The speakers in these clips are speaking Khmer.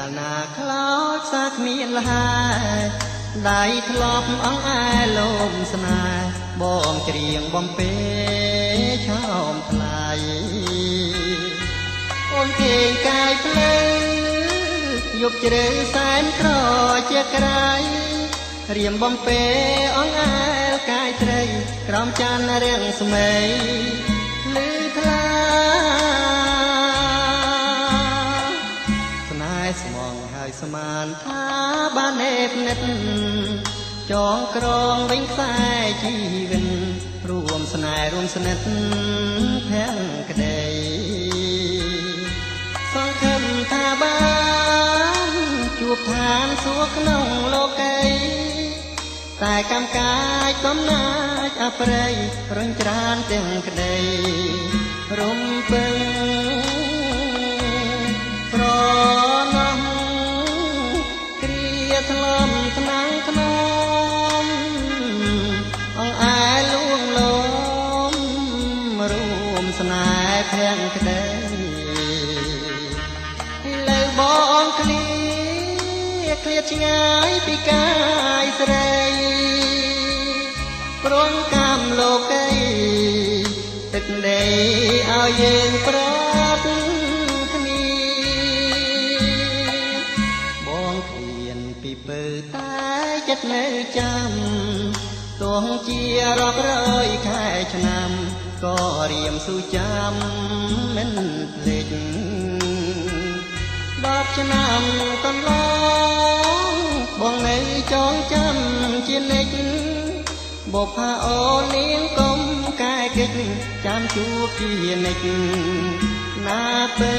កាលណាខ្លោចសាគ្មានលហាដៃធ្លាប់អង្អែលលោមស្នេហ៍បងច្រៀងបំពេឆោមថ្លៃអូនគេងកាយភ្លឺយប់ជ្រៅសែនក្រជាក្រៃរៀមបំពេអង្អែលកាយត្រីក្រោមចានរៀងស្មីលឺថ្លាស្នេហ៍ស្មងហើយស្មានថាបាននេបនិតចងក្រងវិញខ្សែជីវិតរួមស្នេហ៍រួមស្និទ្ធភក្តីសង្ឃឹមថាបានជួបឋានសួគ៌ក្នុងលោកីតែកម្មកាយកំណាចអប្រិយរញច្រានទាំងក្តីរំពឹងប្រណោះគ្រាថ្លំថ្នាំងថ្នមអង្អែលលួងលោមរួមស្នេហ៍ភាំងក្តីលើបងឃ្លៀឃ្លាតឆ្ងាយពីកាយស្រីព្រមកម្មលោកីទឹកដីឲ្យយើងប្រត់គ្នាបងឃ្លានពីពើតែចិត្តនៅចាំទោះជារាប់រយខែឆ្នាំក៏រៀមស៊ូចាំមិនភ្លេច10 ឆ្នាំកន្លងបងនៅចងចាំជានិច្ចបុប្ផាអូននាងកុំកែកិច្ចចាំជួបជានិច្ចណាពើ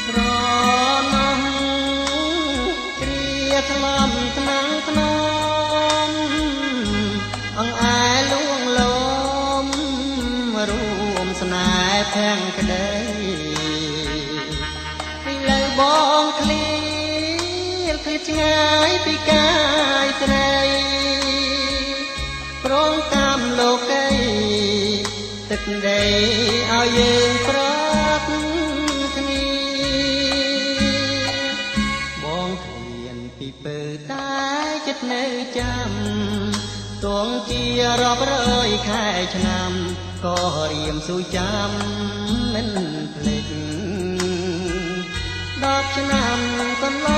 ស្រណោះគ្រាថ្លំថ្នាំងថ្នមអង្អែលលួងលោមរួមស្នេហ៍ភាំងក្តីពីលើបងឃ្លៀឃ្លាតឆ្ងាយពីកាយស្រីព្រមកម្មលោកីទឹកដីឲ្យយើងប្រត់គ្នាបងឃ្លានពីពើតែចិត្តនៅចាំទោះជារាប់រយខែឆ្នាំក៏រៀមស៊ូចាំមិនភ្លេច10 ឆ្នាំកន្ល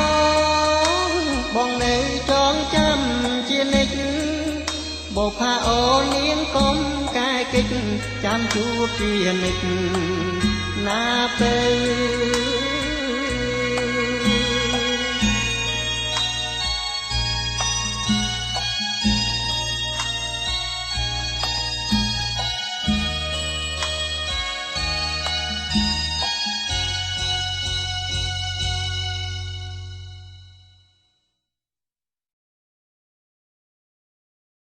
ងបងនៅចងចាំជានិច្ចបុប្ផាអូននាងកុំកែកិច្ចចាំជួបជានិច្ចណាពើ